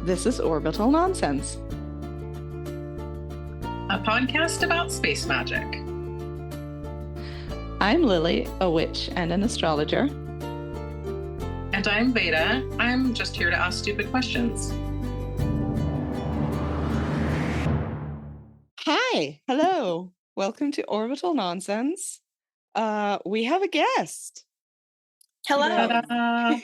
This is Orbital Nonsense, a podcast about space magic. I'm Lily, a witch and an astrologer. And I'm Veda. I'm just here to ask stupid questions. Hi, hello. Welcome to Orbital Nonsense. We have a guest. Hello.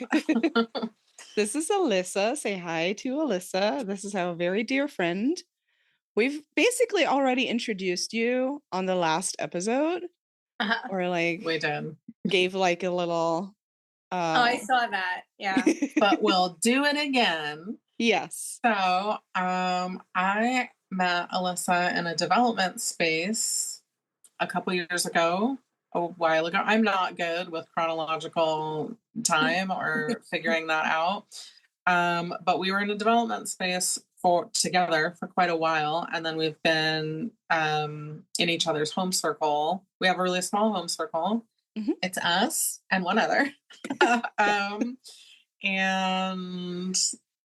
This is Alyssa. Say hi to Alyssa. This is our very dear friend. We've basically already introduced you on the last episode. Or we did. Gave like a little... I saw that. Yeah. But we'll do it again. Yes. So I met Alyssa in a development space a couple years ago. A while ago. I'm not good with chronological time or figuring that out. But we were in a development space together for quite a while. And then we've been in each other's home circle. We have a really small home circle. Mm-hmm. It's us and one other. And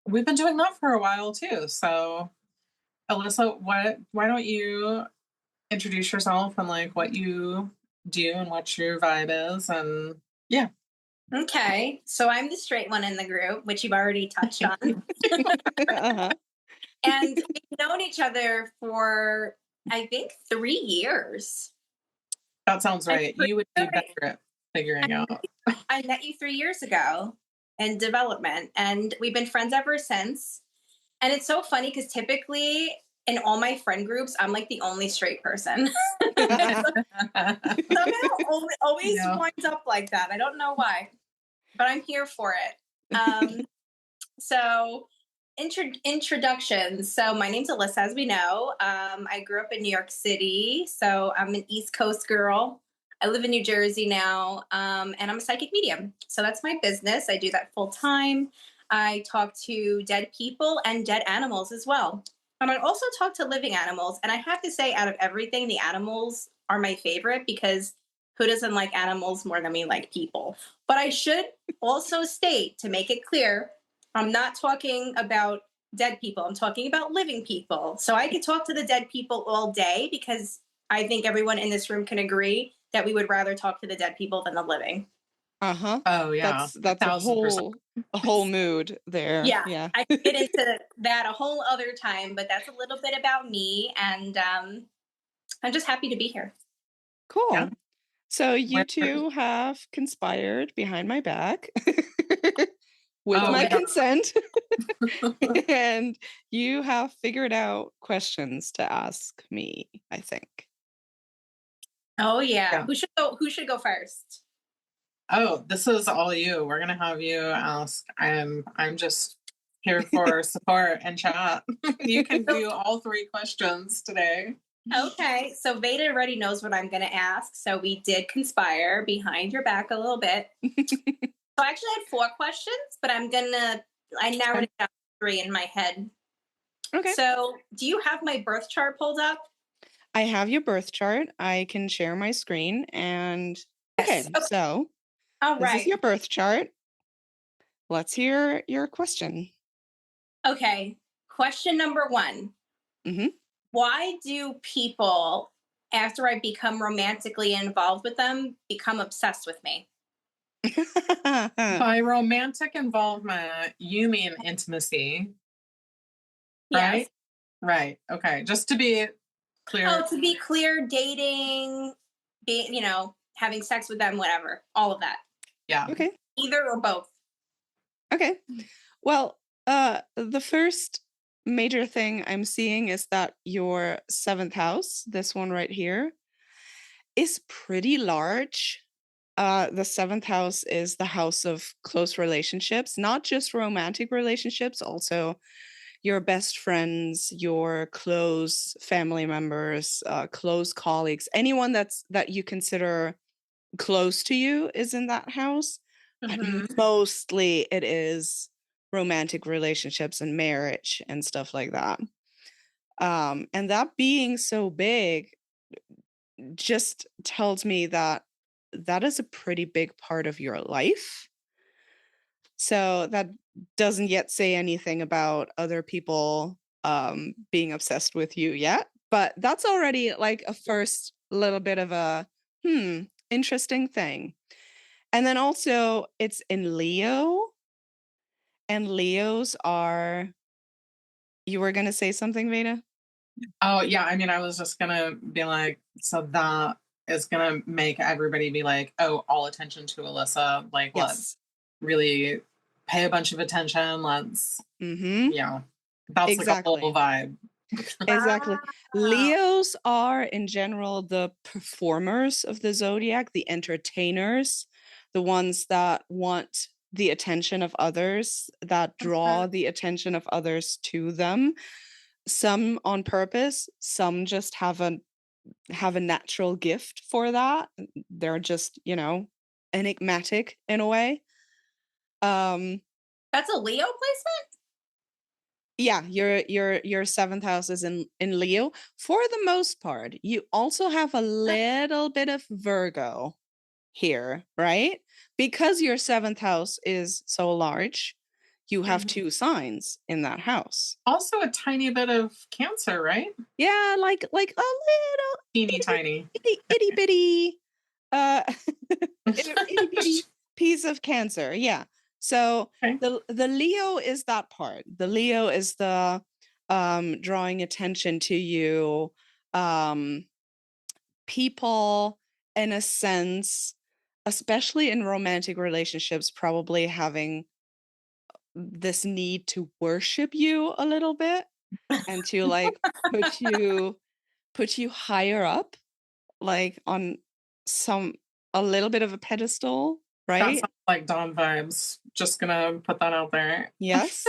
we've been doing that for a while too. So Alyssa, why don't you introduce yourself and like what you do and what your vibe is, and yeah. Okay, so I'm the straight one in the group, which you've already touched on. Uh-huh. And we've known each other for I think 3 years. That sounds right. You would be better at figuring out. I met you 3 years ago in development, and we've been friends ever since. And it's so funny because typically in all my friend groups, I'm like the only straight person. Somehow always winds up like that. I don't know why, but I'm here for it. So introductions. So my name's Alyssa, as we know. I grew up in New York City, so I'm an East Coast girl. I live in New Jersey now, and I'm a psychic medium. So that's my business. I do that full time. I talk to dead people and dead animals as well. And I also talk to living animals. And I have to say, out of everything, the animals are my favorite because who doesn't like animals more than we like people? But I should also state, to make it clear, I'm not talking about dead people. I'm talking about living people. So I could talk to the dead people all day because I think everyone in this room can agree that we would rather talk to the dead people than the living. Uh-huh. Oh yeah. That's a whole mood there. Yeah. I could get into that a whole other time, but that's a little bit about me, and I'm just happy to be here. Cool. Yeah. So you two have conspired behind my back with my consent. And you have figured out questions to ask me, I think. Oh yeah. Who should go first? Oh, this is all you. We're gonna have you ask. I'm just here for support and chat. You can do all 3 questions today. Okay, so Veda already knows what I'm gonna ask. So we did conspire behind your back a little bit. So I actually had 4 questions, but I narrowed it down to 3 in my head. Okay. So do you have my birth chart pulled up? I have your birth chart. I can share my screen and okay. So all right. This is your birth chart. Let's hear your question. Okay. Question number 1. Mm-hmm. Why do people, after I become romantically involved with them, become obsessed with me? By romantic involvement, you mean intimacy, right? Yes. Right. Okay. Just to be clear. Oh, to be clear, dating, having sex with them, whatever, all of that. Yeah. Okay. Either or both. Okay. Well, the first major thing I'm seeing is that your 7th house, this one right here, is pretty large. The 7th house is the house of close relationships, not just romantic relationships, also your best friends, your close family members, close colleagues, anyone that you consider close to you is in that house. Mm-hmm. But mostly it is romantic relationships and marriage and stuff like that. And that being so big just tells me that is a pretty big part of your life. So that doesn't yet say anything about other people being obsessed with you yet, but that's already like a first little bit of a interesting thing. And then also it's in Leo, and Leos are, you were going to say something, Veda? Oh, yeah. I mean, I was just going to be like, so that is going to make everybody be like, oh, all attention to Alyssa. Like, let's really pay a bunch of attention. Let's, yeah, that's like a whole vibe. Exactly. Wow. Leos are, in general, the performers of the zodiac, the entertainers, the ones that want the attention of others, that draw the attention of others to them. Some on purpose, some just have a natural gift for that. They're just, enigmatic in a way. That's a Leo placement? Yeah, your seventh house is in Leo for the most part. You also have a little bit of Virgo here, right? Because your seventh house is so large, you have two signs in that house. Also a tiny bit of Cancer, right? Yeah, like a little teeny tiny itty bitty itty bitty piece of Cancer. Yeah. So the Leo is that part. The Leo is the drawing attention to you, people in a sense, especially in romantic relationships, probably having this need to worship you a little bit and to like put you higher up, like on a little bit of a pedestal, right? That sounds like Dom vibes. Just gonna put that out there. Yes.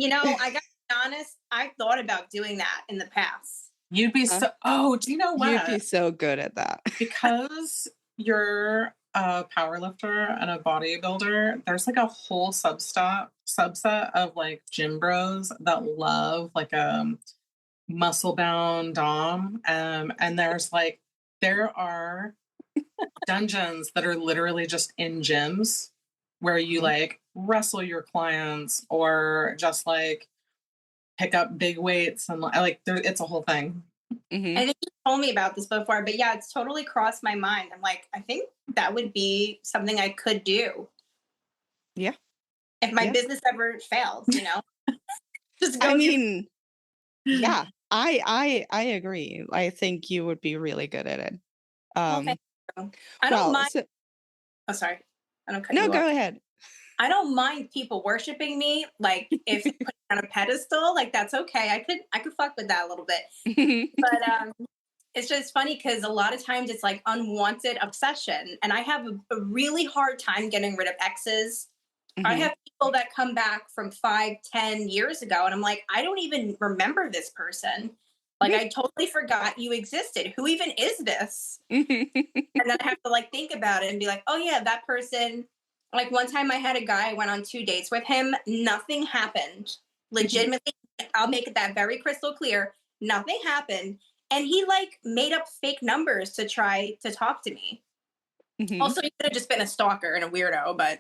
I gotta be honest, I've thought about doing that in the past. You'd be so, do you know what? You'd be so good at that. Because you're a power lifter and a bodybuilder, there's like a whole subset of like gym bros that love like a muscle bound dom. And there are dungeons that are literally just in gyms where you like wrestle your clients or just like pick up big weights and like it's a whole thing. I think you told me about this before, but yeah, it's totally crossed my mind. I'm like, I think that would be something I could do. Yeah. If my business ever fails, just go. I mean, yeah, I agree. I think you would be really good at it. I don't mind. Sorry. I don't cut you off. No, go ahead. I don't mind people worshiping me. Like if put on a pedestal, like that's okay. I could fuck with that a little bit. But it's just funny because a lot of times it's like unwanted obsession. And I have a really hard time getting rid of exes. I have people that come back from 5-10 years ago and I'm like, I don't even remember this person. Like I totally forgot you existed. Who even is this? And then I have to like think about it and be like, oh yeah, that person. Like one time I had a guy, I went on 2 dates with him. Nothing happened. Legitimately, I'll make that very crystal clear. Nothing happened. And he like made up fake numbers to try to talk to me. Also, he could have just been a stalker and a weirdo, but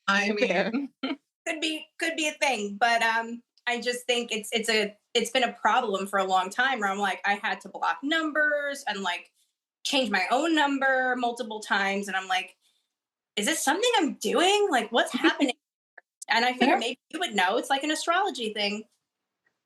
I mean, could be a thing. But I just think it's been a problem for a long time where I'm like, I had to block numbers and like change my own number multiple times. And I'm like, is this something I'm doing? Like, what's happening? And I figure maybe you would know. It's like an astrology thing.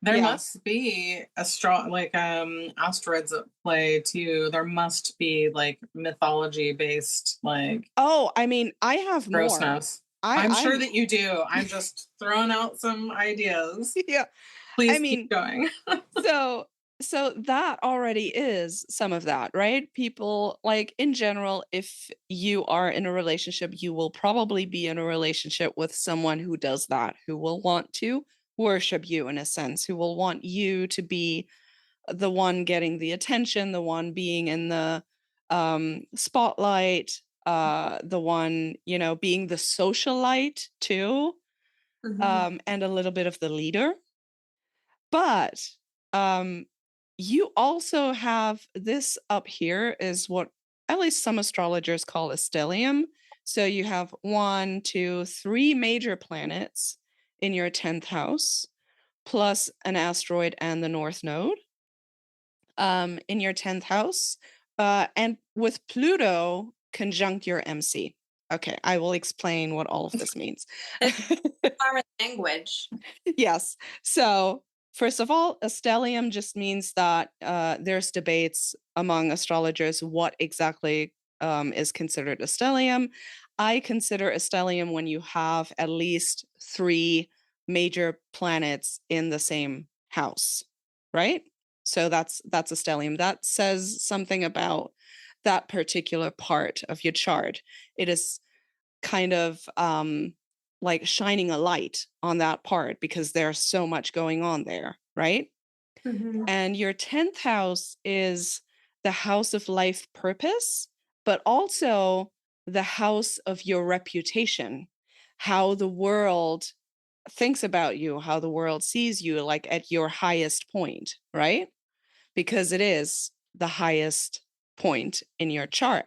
There must be asteroids at play too. There must be like mythology based like. Oh, I mean, I have grossness. More. I'm sure that you do. I'm just throwing out some ideas. Yeah. Please keep going. So that already is some of that, right? People like in general, if you are in a relationship, you will probably be in a relationship with someone who does that, who will want to worship you in a sense, who will want you to be the one getting the attention, the one being in the spotlight, the one, being the socialite too, and a little bit of the leader. But you also have this up here is what at least some astrologers call a stellium. So you have 1, 2, 3 major planets in your 10th house, plus an asteroid and the North Node in your 10th house, and with Pluto conjunct your MC. Okay, I will explain what all of this means. Foreign language. Yes. So, first of all, a stellium just means that there's debates among astrologers what exactly is considered a stellium. I consider a stellium when you have at least 3 major planets in the same house, right? So that's a stellium. That says something about that particular part of your chart. It is kind of like shining a light on that part because there's so much going on there, right? Mm-hmm. And your 10th house is the house of life purpose, but also the house of your reputation, how the world thinks about you, how the world sees you, like at your highest point, right? Because it is the highest point in your chart.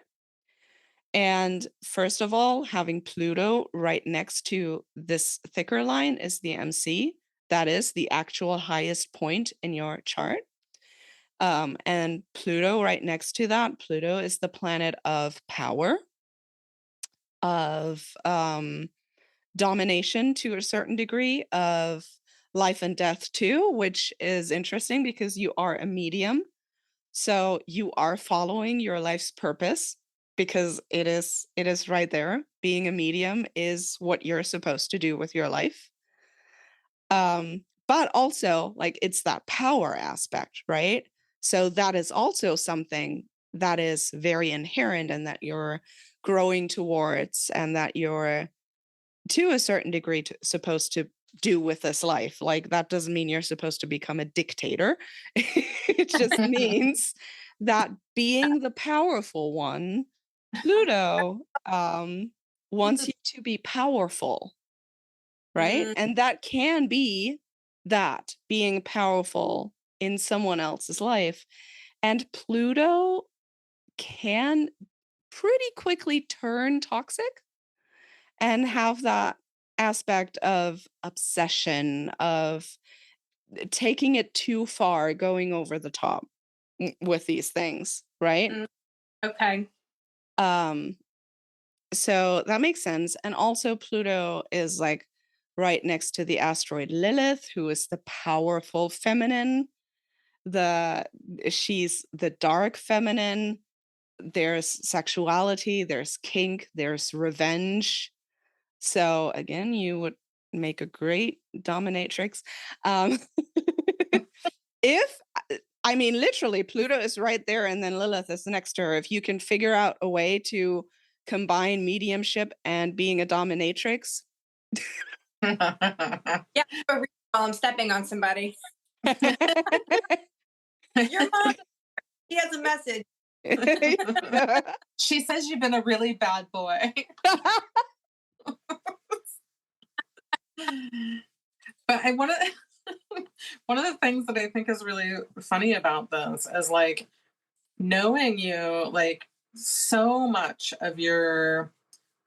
And first of all, having Pluto right next to this thicker line is the MC. That is the actual highest point in your chart. And Pluto right next to that, Pluto is the planet of power, of domination to a certain degree, of life and death too, which is interesting because you are a medium. So you are following your life's purpose because it is right there. Being a medium is what you're supposed to do with your life. But also like it's that power aspect, right? So that is also something that is very inherent and that you're growing towards and that you're to a certain degree supposed to do with this life. Like that doesn't mean you're supposed to become a dictator. It just means that being the powerful one, Pluto wants you to be powerful, right? Mm. And that can be that being powerful in someone else's life. And Pluto can pretty quickly turn toxic and have that aspect of obsession, of taking it too far, going over the top with these things, right? Okay. So that makes sense. And also Pluto is like right next to the asteroid Lilith, who is the powerful feminine. She's the dark feminine. There's sexuality, there's kink, there's revenge. So again, you would make a great dominatrix. If I mean, literally, Pluto is right there, and then Lilith is next to her. If you can figure out a way to combine mediumship and being a dominatrix. Yeah, while I'm stepping on somebody. Your mom, she has a message. She says you've been a really bad boy. But one of the things that I think is really funny about this is like knowing you, like so much of your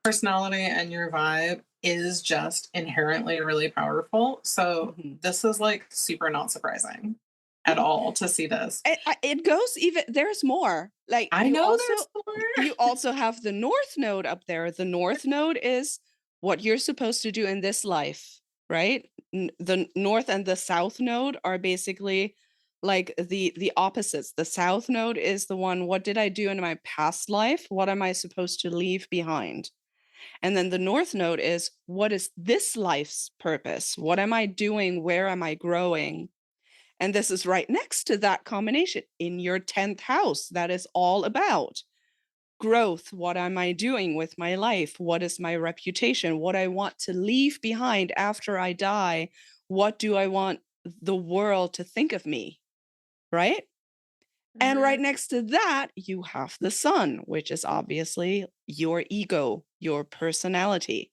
personality and your vibe is just inherently really powerful. So this is like super not surprising at all to see this. It goes even, there's more. Like I you know also, there's more. You also have the North Node up there. The North Node is what you're supposed to do in this life, right? The North and the South Node are basically like the opposites. The South Node is the one, what did I do in my past life? What am I supposed to leave behind? And then the North Node is, what is this life's purpose? What am I doing? Where am I growing? And this is right next to that combination in your 10th house. That is all about growth. What am I doing with my life? What is my reputation? What I want to leave behind after I die? What do I want the world to think of me? Right? And right next to that, you have the sun, which is obviously your ego, your personality.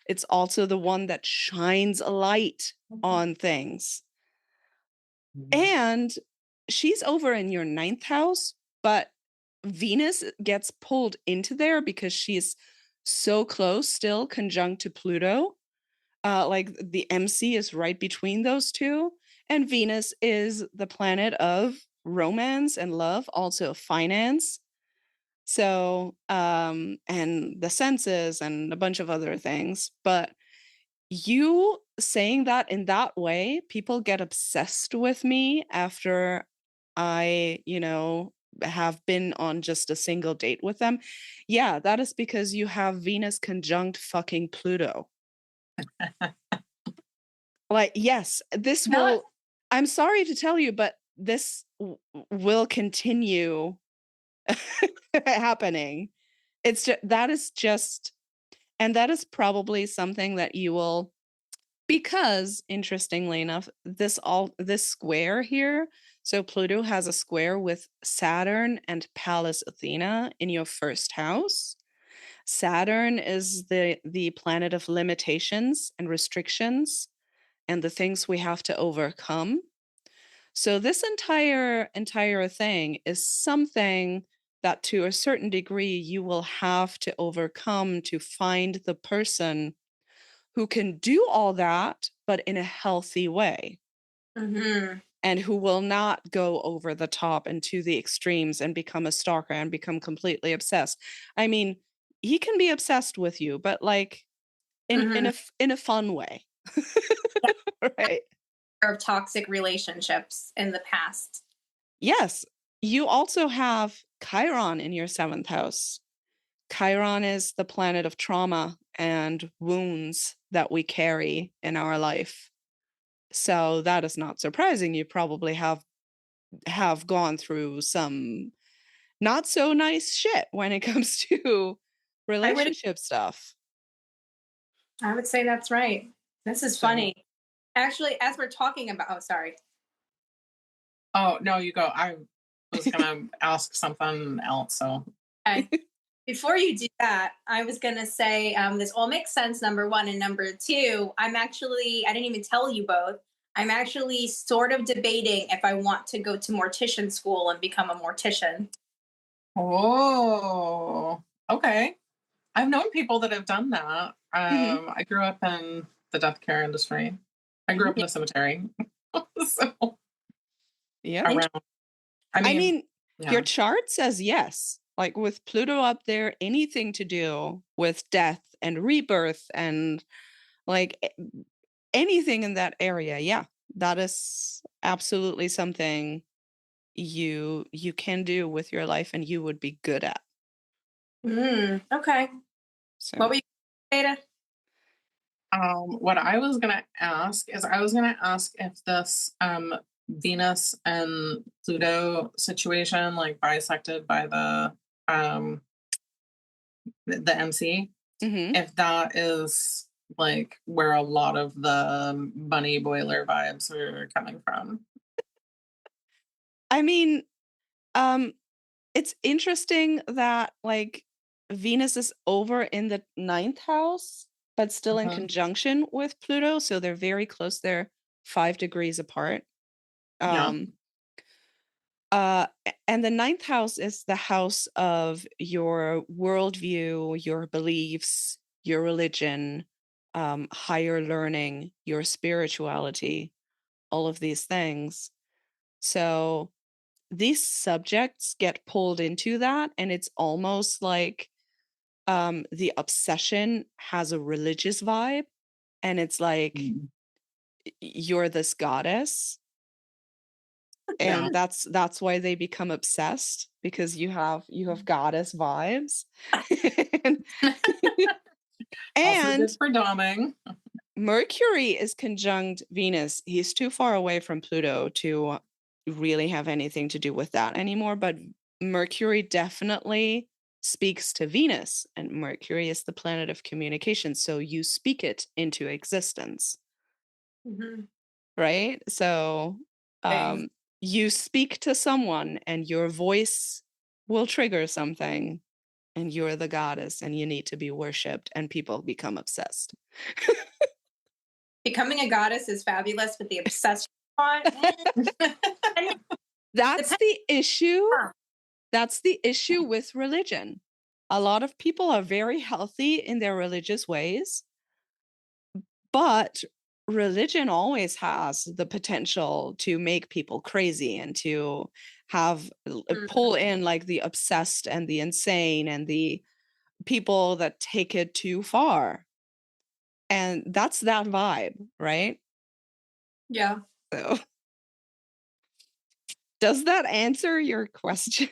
It's also the one that shines a light on things. And she's over in your 9th house, but Venus gets pulled into there because she's so close still, conjunct to Pluto. Like the MC is right between those two. And Venus is the planet of romance and love, also finance. So, and the senses and a bunch of other things. But you saying that in that way, people get obsessed with me after I, have been on just a single date with them. Yeah, that is because you have Venus conjunct fucking Pluto. Like, yes, this will, I'm sorry to tell you, but this will continue happening. It's just, and that is probably something that you will, because interestingly enough, this square here, so Pluto has a square with Saturn and Pallas Athena in your first house. Saturn is the planet of limitations and restrictions and the things we have to overcome. So this entire thing is something that to a certain degree you will have to overcome to find the person who can do all that, but in a healthy way. Mm-hmm. And who will not go over the top and to the extremes and become a stalker and become completely obsessed. I mean, he can be obsessed with you, but like in a fun way. Right. Of toxic relationships in the past. Yes. You also have Chiron in your 7th house. Chiron is the planet of trauma and wounds that we carry in our life. So that is not surprising. You probably have gone through some not so nice shit when it comes to relationship stuff. I would say that's right. This is funny. Actually, as we're talking about, oh, sorry. Oh, no, you go. I was going to ask something else. So, okay. Before you do that, I was going to say this all makes sense, number one. And number two, I didn't even tell you both. I'm actually sort of debating if I want to go to mortician school and become a mortician. Oh, okay. I've known people that have done that. I grew up in the death care industry. I grew up in a cemetery. So, yeah. Around. I mean, your chart says yes. Like with Pluto up there, anything to do with death and rebirth and like anything in that area. Yeah, that is absolutely something you can do with your life and you would be good at. Okay. So what were you, Veda? What I was gonna ask is if this Venus and Pluto situation, like bisected by the MC, if that is like where a lot of the bunny boiler vibes are coming from. I mean, it's interesting that like Venus is over in the 9th house, but still in conjunction with Pluto. So they're very close. They're 5 degrees apart. And the 9th house is the house of your worldview, your beliefs, your religion, higher learning, your spirituality, all of these things. So these subjects get pulled into that, and it's almost like the obsession has a religious vibe, and it's like you're this goddess, and that's why they become obsessed, because you have goddess vibes. And also for doming. Mercury is conjunct Venus. He's too far away from Pluto to really have anything to do with that anymore, but Mercury definitely speaks to Venus, and Mercury is the planet of communication, so you speak it into existence. Right? So you speak to someone and your voice will trigger something, and you're the goddess and you need to be worshipped, and people become obsessed. Becoming a goddess is fabulous, but the obsession part. That's the issue. That's the issue with religion. a lot of people are very healthy in their religious ways, but religion always has the potential to make people crazy and to have pull in like the obsessed and the insane and the people that take it too far. And that's that vibe, right? Yeah. So does that answer your question?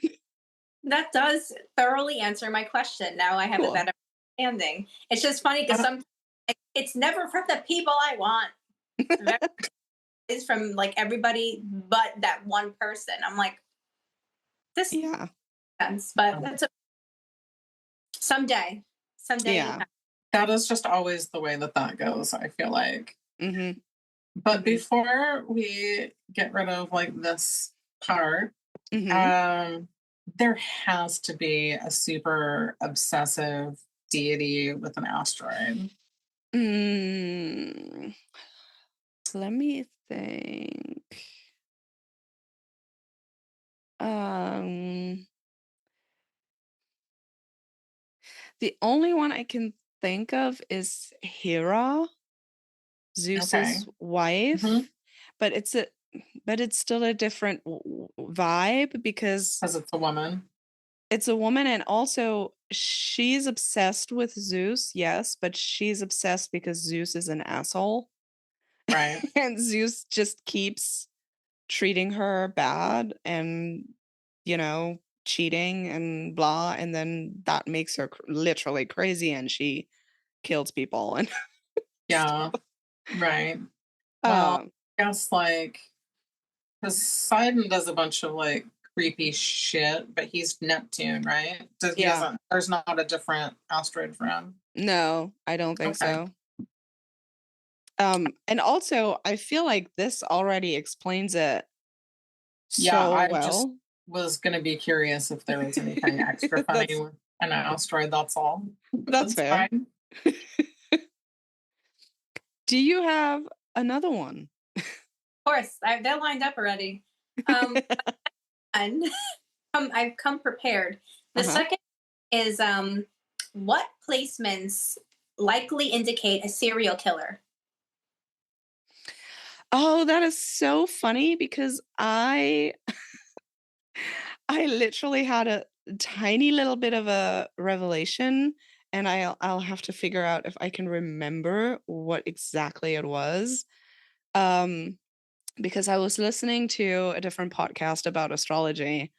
That does thoroughly answer my question. Now I have Cool. a better understanding. It's just funny because sometimes it's never from the people I want. It's from like everybody but that one person. I'm like, this Yeah. makes sense, but that's someday. Yeah. That is just always the way that goes, I feel like. Mm-hmm. But before we get rid of like this part, there has to be a super obsessive deity with an asteroid. Let me think. The only one I can think of is Hera, Zeus's wife, but it's still a different vibe because it's a woman. It's a woman, and also she's obsessed with Zeus, yes, but she's obsessed because Zeus is an asshole. Right. And Zeus just keeps treating her bad and, cheating and blah. And then that makes her literally crazy and she kills people. And yeah. Right. Well, I guess like Poseidon does a bunch of like creepy shit, but he's Neptune, right? There's not a different asteroid for him. No, I don't think so. And also I feel like this already explains it so well. Just was gonna be curious if there was anything extra funny with an asteroid, that's all. That's fair. Fine. Do you have another one? Of course, they're lined up already. And I've come prepared. The second is what placements likely indicate a serial killer? Oh, that is so funny because I literally had a tiny little bit of a revelation, and I'll have to figure out if I can remember what exactly it was. Because I was listening to a different podcast about astrology,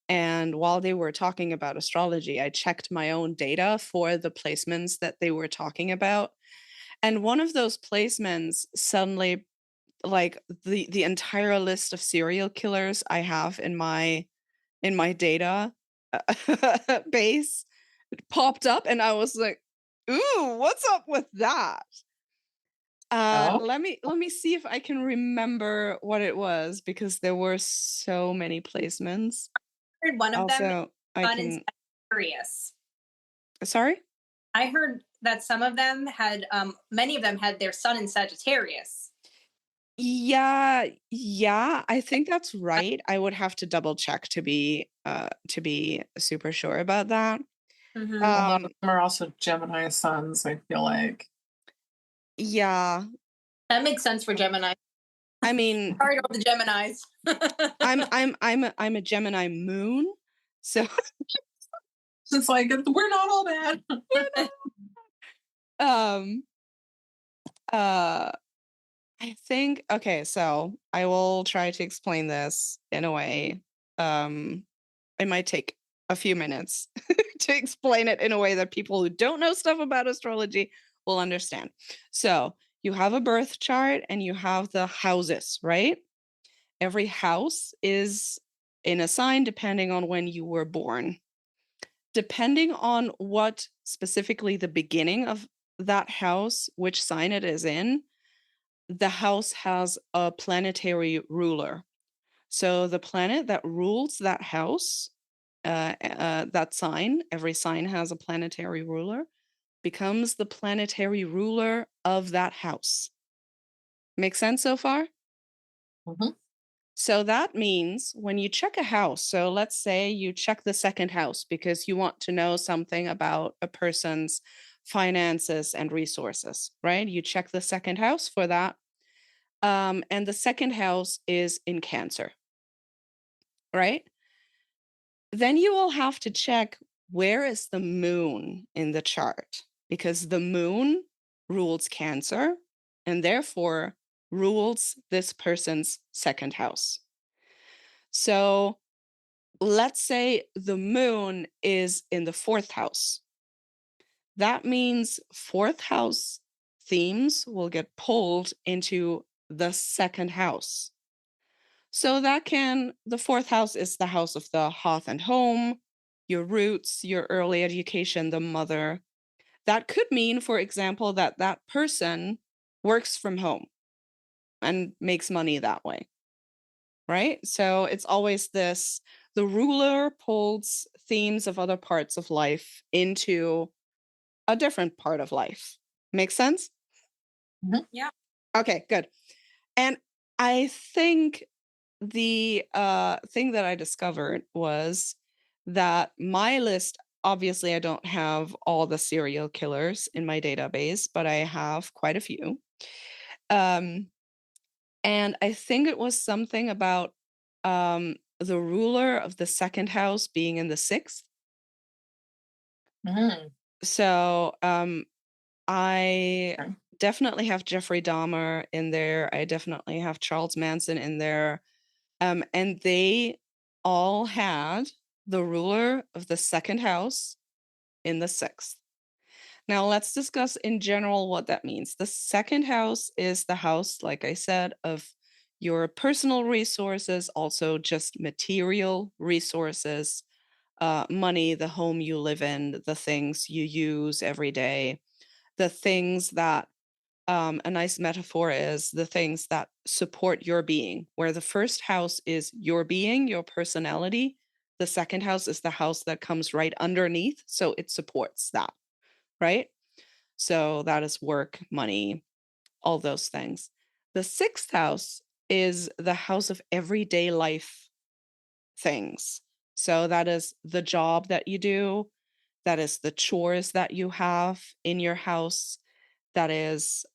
and while they were talking about astrology, I checked my own data for the placements that they were talking about. And one of those placements suddenly, like the entire list of serial killers I have in my data base popped up, and I was like, ooh, what's up with that? Let me see if I can remember what it was, because there were so many placements. I heard one of them in Sagittarius. Sorry? I heard that some of them had many of them had their sun in Sagittarius. Yeah, I think that's right. I would have to double check to be super sure about that. A lot of them are also Gemini suns, I feel like. Yeah. That makes sense for Gemini. I mean, sorry to the Geminis. I'm a Gemini moon, so it's like we're not all bad. I think, okay, so I will try to explain this in a way. It might take a few minutes to explain it in a way that people who don't know stuff about astrology will understand. So you have a birth chart and you have the houses, right? Every house is in a sign depending on when you were born. Depending on what specifically the beginning of that house, which sign it is in, the house has a planetary ruler. So the planet that rules that house, that sign, every sign has a planetary ruler, becomes the planetary ruler of that house. Make sense so far? So that means when you check a house, so let's say you check the second house because you want to know something about a person's finances and resources, right? You check the second house for that. And the second house is in Cancer, right? Then you will have to check where is the moon in the chart, because the moon rules Cancer and therefore rules this person's second house. So let's say the moon is in the fourth house. That means fourth house themes will get pulled into the second house. So the fourth house is the house of the hearth and home, your roots, your early education, the mother. That could mean, for example, that that person works from home and makes money that way, right? So it's always this, the ruler pulls themes of other parts of life into a different part of life. Makes sense? Mhm. Yeah. Okay, good. And I think the thing that I discovered was that my list, obviously I don't have all the serial killers in my database, but I have quite a few. And I think it was something about the ruler of the second house being in the sixth. Mhm. So I Okay. definitely have Jeffrey Dahmer in there. I definitely have Charles Manson in there. And they all had the ruler of the second house in the sixth. Now, let's discuss in general what that means. The second house is the house, like I said, of your personal resources, also just material resources, money, the home you live in, the things you use every day, the things that a nice metaphor is the things that support your being, where the first house is your being, your personality. The second house is the house that comes right underneath. So it supports that, right? So that is work, money, all those things. The sixth house is the house of everyday life things. So that is the job that you do, that is the chores that you have in your house, that is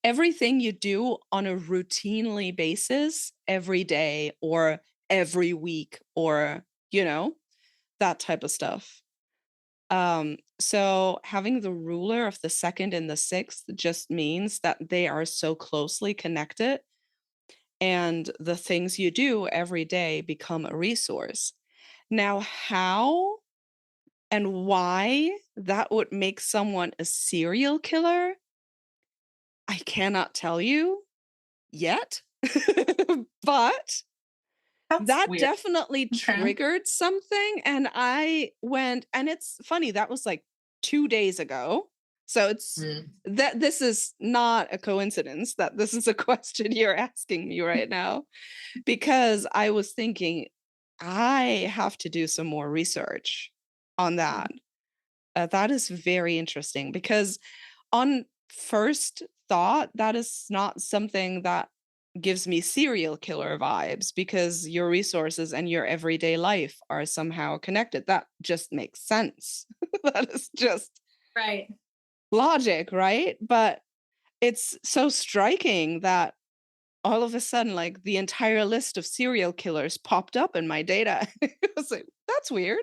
everything you do on a routinely basis every day or every week or, that type of stuff. So having the ruler of the second and the sixth just means that they are so closely connected and the things you do every day become a resource. Now, how and why that would make someone a serial killer, I cannot tell you yet, but That's that weird. definitely Okay. triggered something. And I went, and it's funny, that was like 2 days ago. So it's that this is not a coincidence that this is a question you're asking me right now, because I was thinking I have to do some more research on that. That is very interesting because on first thought, that is not something that gives me serial killer vibes, because your resources and your everyday life are somehow connected. That just makes sense. That is just Right. logic, right? But it's so striking that all of a sudden, like the entire list of serial killers popped up in my data. I was like, that's weird.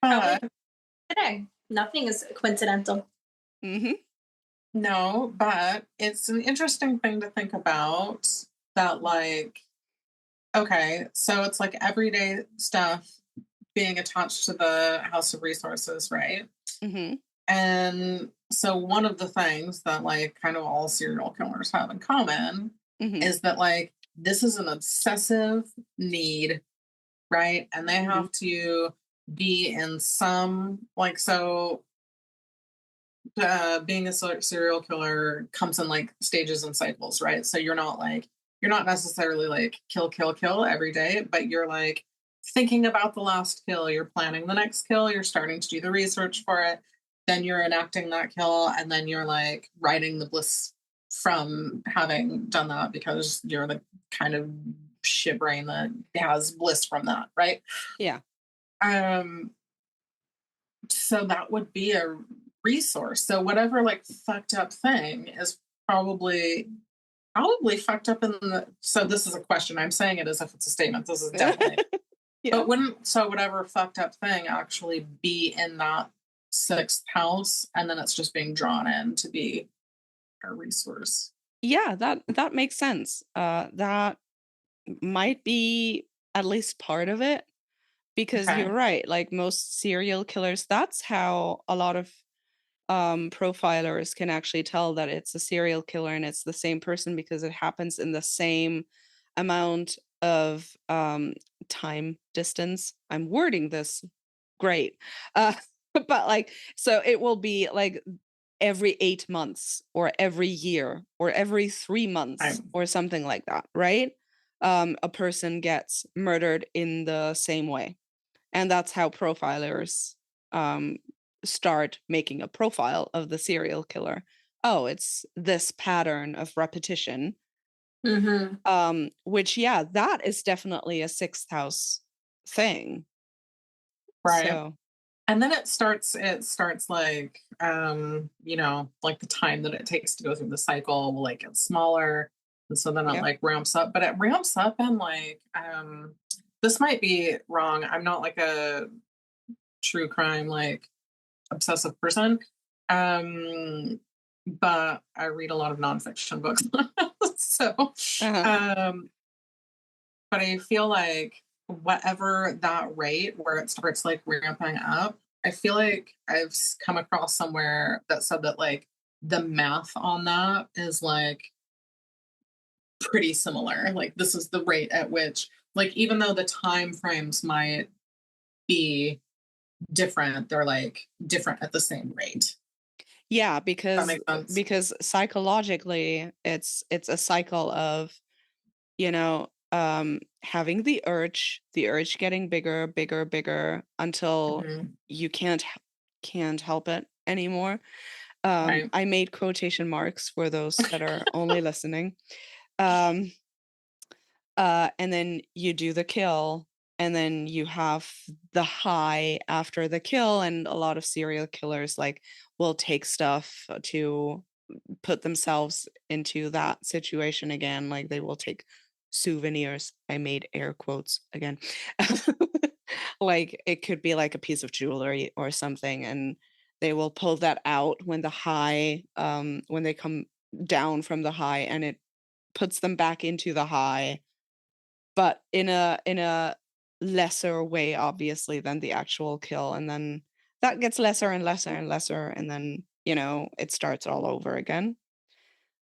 Probably But today. Nothing is coincidental. Mm-hmm. no, but it's an interesting thing to think about that, like, okay, so it's like everyday stuff being attached to the house of resources, right? Mm-hmm. And so one of the things that like kind of all serial killers have in common Mm-hmm. is that like this is an obsessive need, right? And they Mm-hmm. have to be in some like so being a serial killer comes in like stages and cycles, right? So you're not necessarily like kill every day, but you're like thinking about the last kill, you're planning the next kill, you're starting to do the research for it, then you're enacting that kill, and then you're like writing the bliss from having done that because you're the kind of shit brain that has bliss from that, right? Yeah. So that would be a resource. So whatever like fucked up thing is probably fucked up in the, so this is a question. I'm saying it as if it's a statement. This is definitely Yeah. but wouldn't, so whatever fucked up thing actually be in that sixth house, and then it's just being drawn in to be a resource? Yeah, that makes sense. That might be at least part of it, because Okay. you're right. Like most serial killers, that's how a lot of profilers can actually tell that it's a serial killer and it's the same person, because it happens in the same amount of time distance. I'm wording this great. But like, so it will be like every 8 months or every year or every 3 months or something like that, right? A person gets murdered in the same way. And that's how profilers start making a profile of the serial killer. Oh, it's this pattern of repetition. Which, yeah, that is definitely a sixth house thing. Right. So, and then it starts like you know, like the time that it takes to go through the cycle will like get smaller, and so then it like ramps up, but it ramps up in like this might be wrong. I'm not like a true crime like obsessive person, but I read a lot of nonfiction books. So but I feel like whatever that rate where it starts like ramping up, I feel like I've come across somewhere that said that like the math on that is like pretty similar. Like this is the rate at which, like, even though the time frames might be different, they're like different at the same rate. yeah, because That makes sense. psychologically it's a cycle of, you know, having the urge getting bigger until you can't help it anymore. Right. I made quotation marks for those that are only listening. And then you do the kill, and then you have the high after the kill, and a lot of serial killers like will take stuff to put themselves into that situation again. Like they will take souvenirs. I made air quotes again. Like it could be like a piece of jewelry or something, and they will pull that out when the high when they come down from the high, and it puts them back into the high, but in a lesser way obviously than the actual kill, and then that gets lesser and lesser and lesser, and then, you know, it starts all over again.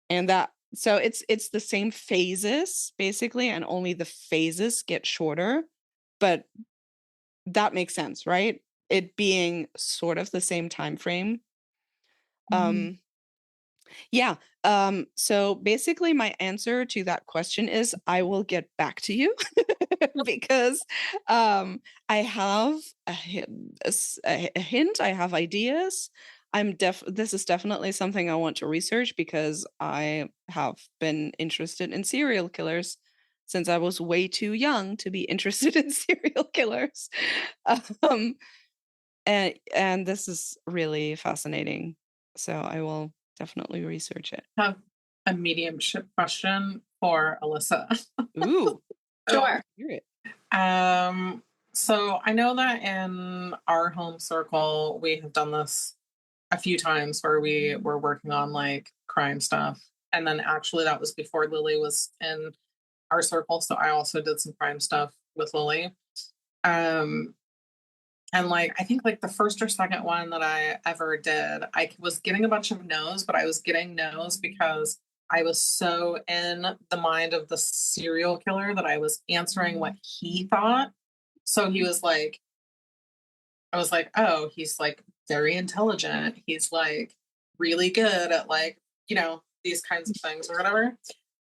And that, so it's the same phases basically, and only the phases get shorter, but that makes sense, right? It being sort of the same time frame. Yeah. So basically my answer to that question is I will get back to you because I have a hint, I have ideas. This is definitely something I want to research because I have been interested in serial killers since I was way too young to be interested in serial killers. And this is really fascinating. So I will definitely research it. Have a mediumship question for Alyssa. Ooh. Sure. Hear it. So I know that in our home circle, we have done this a few times where we were working on like crime stuff. And then actually that was before Lily was in our circle. So I also did some crime stuff with Lily. And like, I think like the first or second one that I ever did, I was getting a bunch of no's, but I was getting no's because I was so in the mind of the serial killer that I was answering what he thought. So he was like, I was like, oh, he's like very intelligent. He's like really good at like, you know, these kinds of things or whatever.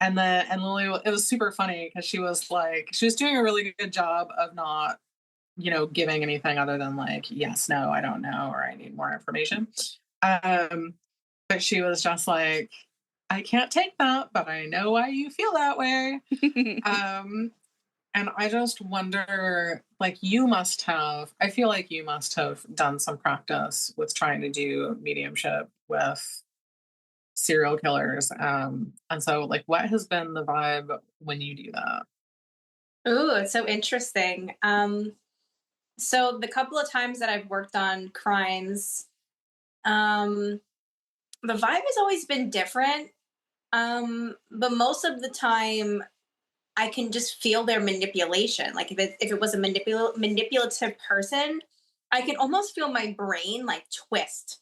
And Lily, it was super funny because she was like, she was doing a really good job of not, you know, giving anything other than like, yes, no, I don't know, or I need more information. But she was just like, I can't take that, but I know why you feel that way. Um, and I just wonder, like, I feel like you must have done some practice with trying to do mediumship with serial killers. And so, like, what has been the vibe when you do that? Ooh, it's so interesting. So the couple of times that I've worked on crimes, um, the vibe has always been different. But most of the time, I can just feel their manipulation. Like if it was a manipulative person, I can almost feel my brain like twist,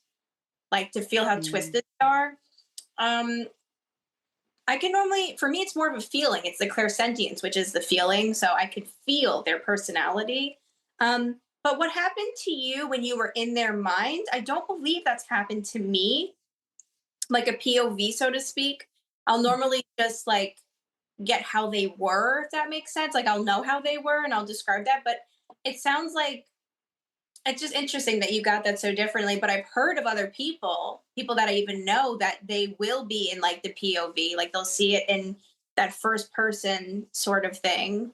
like to feel how Mm. twisted they are. Um, I can normally, for me, it's more of a feeling. It's the clairsentience, which is the feeling. So I could feel their personality. But what happened to you when you were in their mind? I don't believe that's happened to me, like a POV, so to speak. I'll normally just like get how they were, if that makes sense. Like I'll know how they were and I'll describe that. But it sounds like it's just interesting that you got that so differently. But I've heard of other people that I even know that they will be in like the POV, like they'll see it in that first person sort of thing.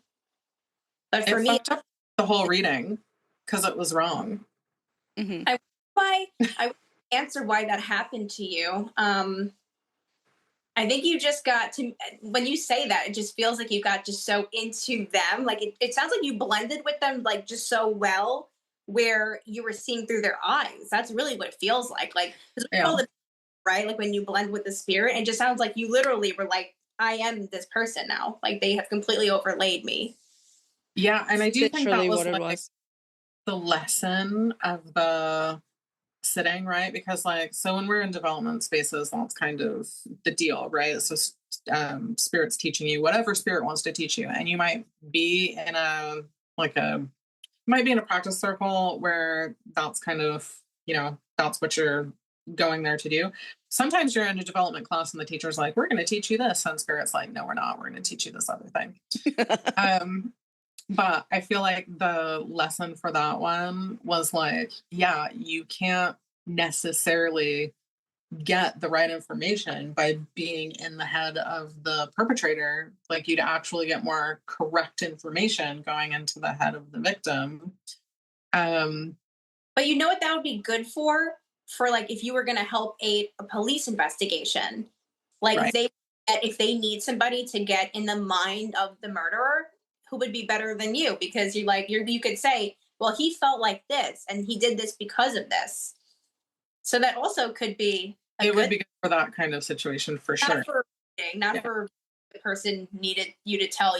But It for me, fucked up the whole reading because it was wrong. Mhm. I would answer why that happened to you. I think you just got to, when you say that, it just feels like you got just so into them. Like it sounds like you blended with them like just so well where you were seeing through their eyes. That's really what it feels like. Like, 'cause we Yeah. know right? Like when you blend with the spirit, it just sounds like you literally were like, I am this person now. Like they have completely overlaid me. Yeah. And I do think that Literally was what it like was. the lesson of the sitting, right? Because, like, so when we're in development spaces, that's kind of the deal, right? So spirit's teaching you whatever spirit wants to teach you, and you might be in a practice circle where that's kind of, that's what you're going there to do. Sometimes you're in a development class and the teacher's like, we're going to teach you this, and spirit's like, no, we're not, we're going to teach you this other thing. But I feel like the lesson for that one was like, yeah, you can't necessarily get the right information by being in the head of the perpetrator. Like, you'd actually get more correct information going into the head of the victim. Um, But you know what that would be good for? For like if you were gonna help aid a police investigation. Like right. if they need somebody to get in the mind of the murderer, who would be better than you? Because you could say, well, he felt like this and he did this because of this. So that also could be a It would good, be good for that kind of situation for not sure. for not Yeah. for the person needed you to tell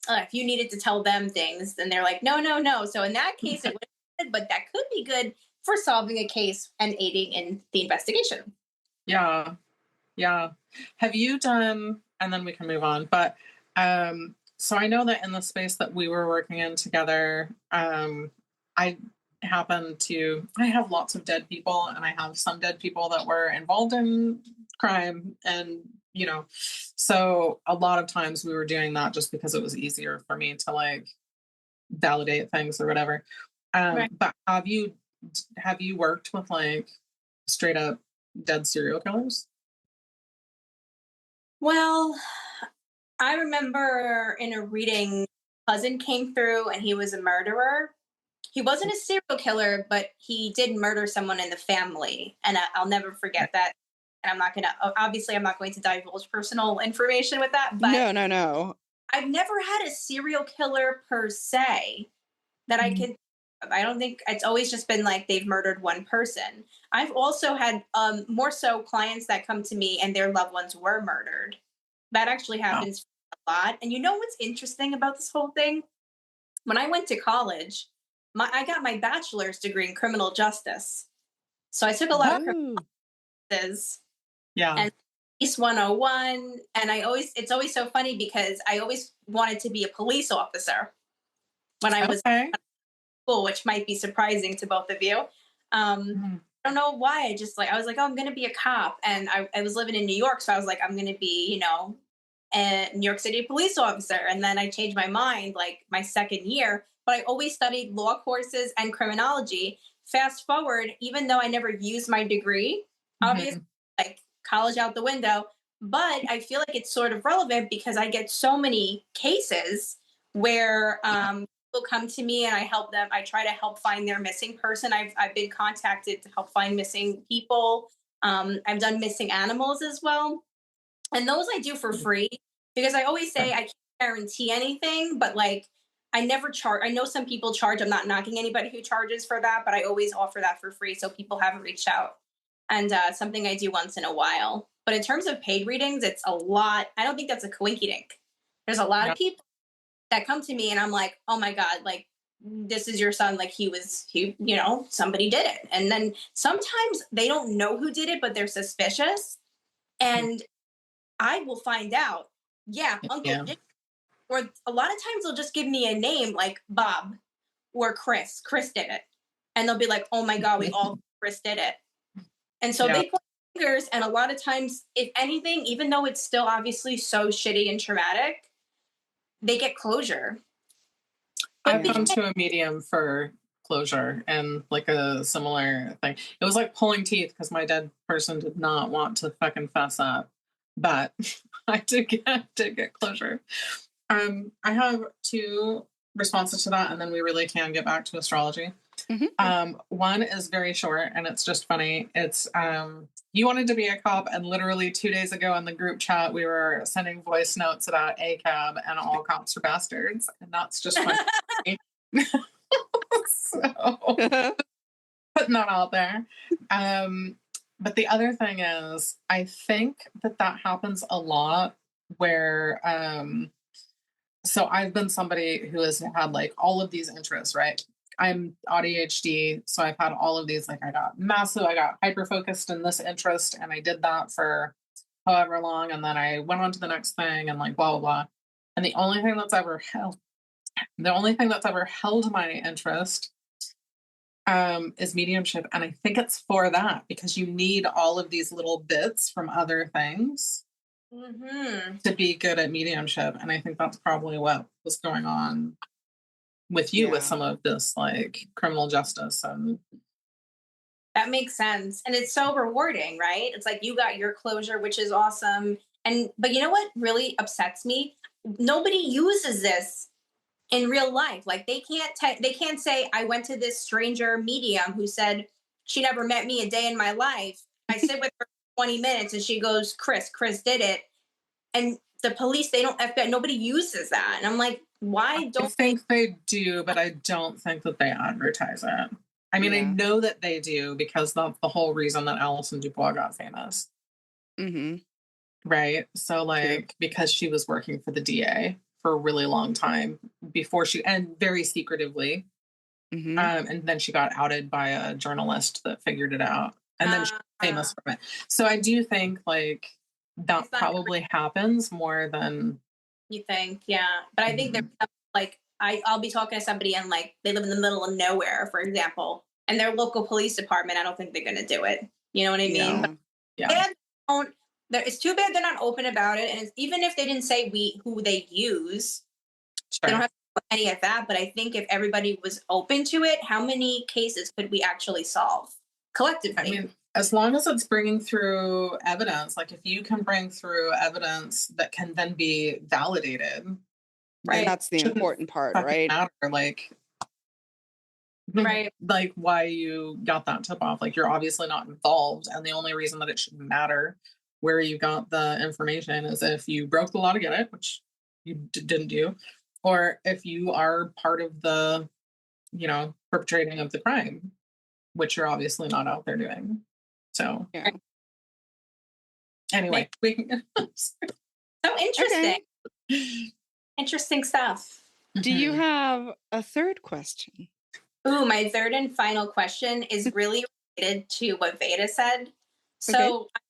if you needed to tell them things, then they're like, no, no, no. So in that case, it would be good, but that could be good for solving a case and aiding in the investigation. Yeah. Yeah. Have you done, and then we can move on, but so I know that in the space that we were working in together, I I have lots of dead people, and I have some dead people that were involved in crime, and so a lot of times we were doing that just because it was easier for me to, like, validate things or whatever. Right. But have you worked with, like, straight up dead serial killers? Well, I remember in a reading, cousin came through and he was a murderer. He wasn't a serial killer, but he did murder someone in the family, and I'll never forget that. And I'm not going to divulge personal information with that, but No, no, no. I've never had a serial killer per se that I Mhm. can. I don't think it's always just been like they've murdered one person. I've also had more so clients that come to me and their loved ones were murdered. That actually Wow. happens a lot. And you know what's interesting about this whole thing? When I went to college, I got my bachelor's degree in criminal justice. So I took a lot of criminal Oh. classes Yeah. and East 101. And it's always so funny because I always wanted to be a police officer when I was Okay. in school, which might be surprising to both of you. Mhm. I don't know why. I was like, oh, I'm going to be a cop. And I was living in New York. So I was like, I'm going to be, a New York City police officer. And then I changed my mind like my second year, but I always studied law courses and criminology. Fast forward, even though I never used my degree, obviously, Mhm. like college out the window. But I feel like it's sort of relevant because I get so many cases where people come to me and I help them. I try to help find their missing person. I've been contacted to help find missing people. I've done missing animals as well. And those I do for free because I always say I can't guarantee anything, but like I never charge. I know some people charge. I'm not knocking anybody who charges for that, but I always offer that for free. So people haven't reached out, and something I do once in a while. But in terms of paid readings, it's a lot. I don't think that's a coinkydink. There's a lot of people that come to me and I'm like, oh my God, like this is your son. Like he, somebody did it. And then sometimes they don't know who did it, but they're suspicious. And I will find out. Yeah, Uncle Dick. Or a lot of times they'll just give me a name like Bob or Chris. Chris did it. And they'll be like, oh my God, we all Chris did it. And so they point fingers. And a lot of times, if anything, even though it's still obviously so shitty and traumatic, they get closure. I've gone to a medium for closure and like a similar thing. It was like pulling teeth because my dead person did not want to fucking fess up. But I did get closure. I have 2 responses to that, and then we really can get back to astrology. Mm-hmm. One is very short, and it's just funny. It's you wanted to be a cop, and literally 2 days ago in the group chat, we were sending voice notes about ACAB, and all cops are bastards, and that's just funny. So putting that out there. But the other thing is, I think that happens a lot where. So I've been somebody who has had like all of these interests, right? I'm ADHD, so I've had all of these, like I got hyper-focused in this interest, and I did that for however long, and then I went on to the next thing, and like blah, blah, blah. And the only thing that's ever held my interest is mediumship, and I think it's for that, because you need all of these little bits from other things to be good at mediumship. And I think that's probably what was going on with you with some of this like criminal justice. And that makes sense. And it's so rewarding, right? It's like you got your closure, which is awesome. But you know what really upsets me? Nobody uses this in real life. Like they can't say, I went to this stranger medium who said she never met me a day in my life. I sit with her 20 minutes and she goes, Chris did it. And the police, nobody uses that. And I'm like, why don't I think they do, but I don't think that they advertise it. I mean, I know that they do because that's the whole reason that Alison Dubois got famous. Mm-hmm. Right? So like, because she was working for the DA for a really long time and very secretively. Mm-hmm. And then she got outed by a journalist that figured it out. And then she was famous from it. So I do think like, that probably happens more than you think. Yeah. But I think there's like I'll be talking to somebody and like they live in the middle of nowhere, for example, and their local police department, I don't think they're gonna do it. You know what I mean? But it's too bad they're not open about it. And even if they didn't say who they use, they don't have to do any of that. But I think if everybody was open to it, how many cases could we actually solve collectively? I mean, as long as it's bringing through evidence, like if you can bring through evidence that can then be validated, right? That's the important part, right? Matter, like, right? Like why you got that tip off? Like you're obviously not involved, and the only reason that it should matter where you got the information is if you broke the law to get it, which you didn't do, or if you are part of the, perpetrating of the crime, which you're obviously not out there doing. So anyway, so interesting. Okay. Interesting stuff. Do you have a third question? Ooh, my third and final question is really related to what Veda said. So I'm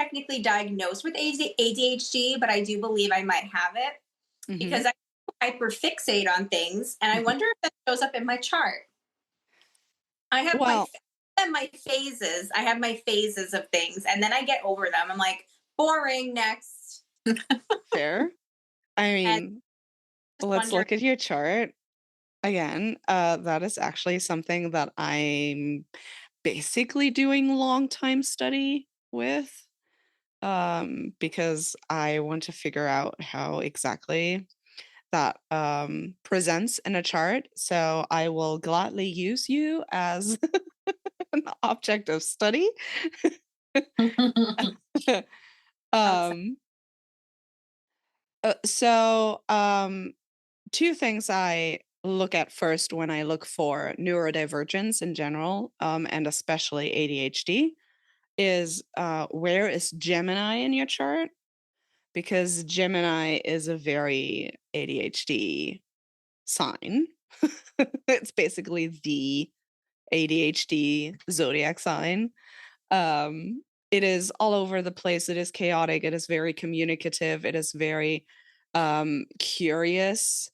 technically diagnosed with ADHD, but I do believe I might have it because I hyperfixate on things, and I wonder if that shows up in my chart. I have my phases. I have my phases of things, and then I get over them. I'm like, boring, next. Fair. I mean, let's look at your chart again. That is actually something that I'm basically doing long time study with. because I want to figure out how exactly that presents in a chart. So I will gladly use you as an object of study. um, so two things I look at first when I look for neurodivergence in general, and especially ADHD, is where is Gemini in your chart? Because Gemini is a very ADHD sign. It's basically the ADHD zodiac sign. It is all over the place. It is chaotic. It is very communicative. It is very curious.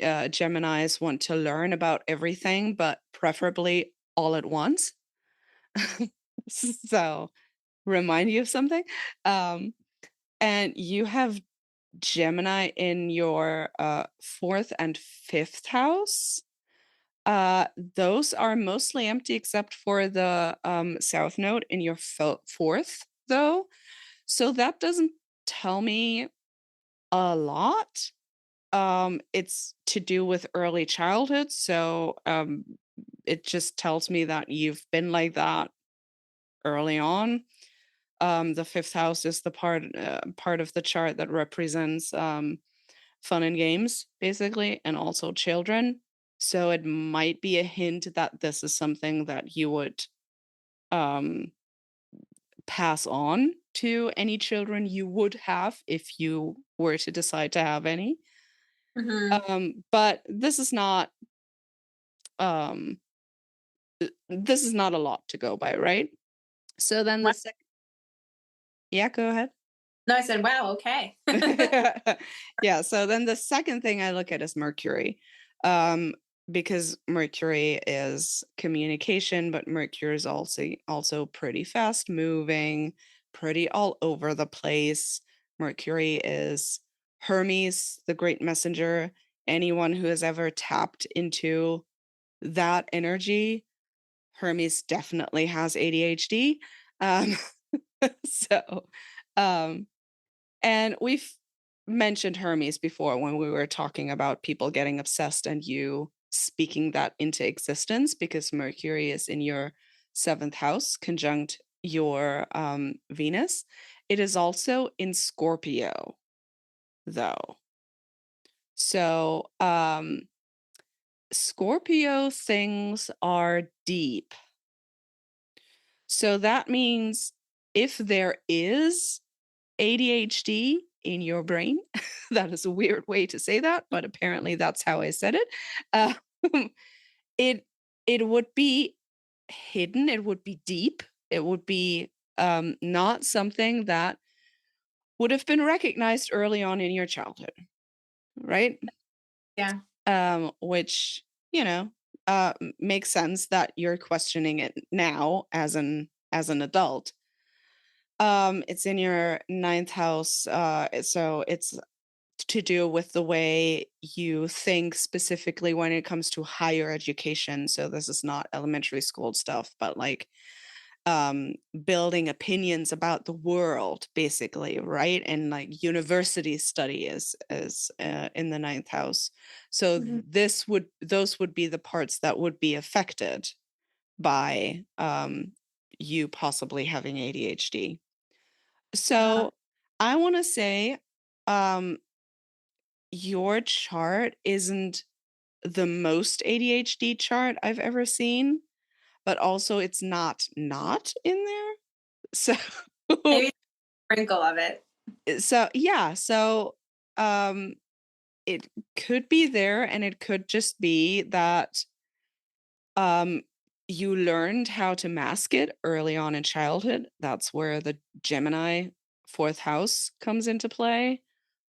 Geminis want to learn about everything, but preferably all at once. So, remind you of something. And you have Gemini in your fourth and fifth house. Those are mostly empty except for the south node in your fourth, though. So that doesn't tell me a lot. It's to do with early childhood, so it just tells me that you've been like that early on. The fifth house is the part of the chart that represents fun and games, basically, and also children. So it might be a hint that this is something that you would pass on to any children you would have if you were to decide to have any. But this is not a lot to go by, right? So then the second, yeah, go ahead. No, I said, wow, okay. Yeah, so then the second thing I look at is Mercury. Because Mercury is communication, but Mercury is also pretty fast moving, pretty all over the place. Mercury is Hermes, the great messenger. Anyone who has ever tapped into that energy, Hermes definitely has ADHD. So, and we've mentioned Hermes before when we were talking about people getting obsessed and you speaking that into existence, because Mercury is in your seventh house, conjunct your Venus. It is also in Scorpio, though. So Scorpio things are deep. So that means if there is ADHD in your brain, that is a weird way to say that, but apparently that's how I said it. It would be hidden. It would be deep. It would be not something that would have been recognized early on in your childhood, right? Yeah. Which makes sense that you're questioning it now as an adult. It's in your ninth house, so it's to do with the way you think specifically when it comes to higher education. So this is not elementary school stuff, but like building opinions about the world, basically, right? And like university study is in the ninth house. So those would be the parts that would be affected by you possibly having ADHD. So I want to say your chart isn't the most ADHD chart I've ever seen, but also it's not in there. So Maybe a sprinkle of it. so yeah, so it could be there, and it could just be that you learned how to mask it early on in childhood. That's where the Gemini fourth house comes into play,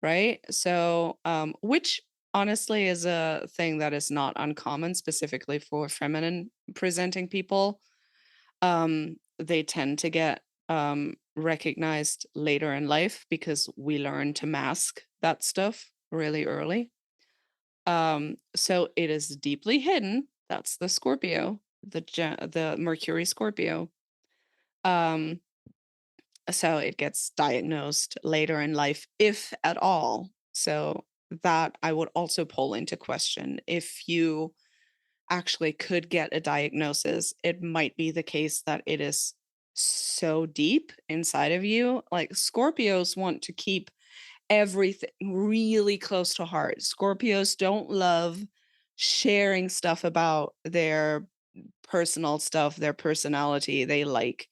right? So which honestly is a thing that is not uncommon, specifically for feminine presenting people. They tend to get recognized later in life because we learn to mask that stuff really early. So it is deeply hidden. That's the Scorpio, the Mercury Scorpio. So it gets diagnosed later in life, if at all. So that I would also pull into question. If you actually could get a diagnosis, it might be the case that it is so deep inside of you. Like Scorpios want to keep everything really close to heart. Scorpios don't love sharing stuff about their personal stuff, their personality. They like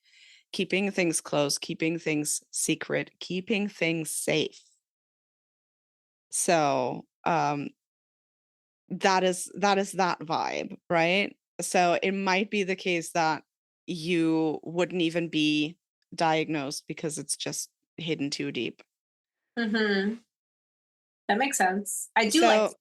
keeping things close, keeping things secret, keeping things safe. So that is that vibe, right? So it might be the case that you wouldn't even be diagnosed because it's just hidden too deep. Mm-hmm. That makes sense. I do So, like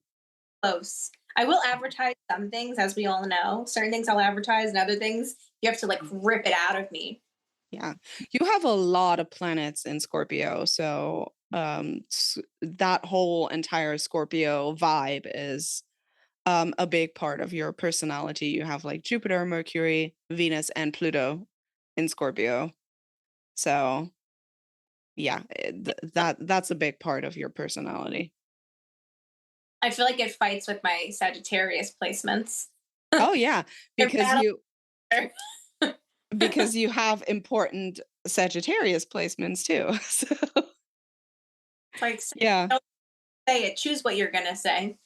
close. I will advertise some things, as we all know. Certain things I'll advertise, and other things you have to like rip it out of me. yeah, you have a lot of planets in Scorpio, so that whole entire Scorpio vibe is a big part of your personality. You have like Jupiter, Mercury, Venus, and Pluto in Scorpio. So yeah, that's a big part of your personality. I feel like it fights with my Sagittarius placements. Oh yeah, because you They're because you have important Sagittarius placements too. So like, yeah. don't say it. Choose what you're gonna say.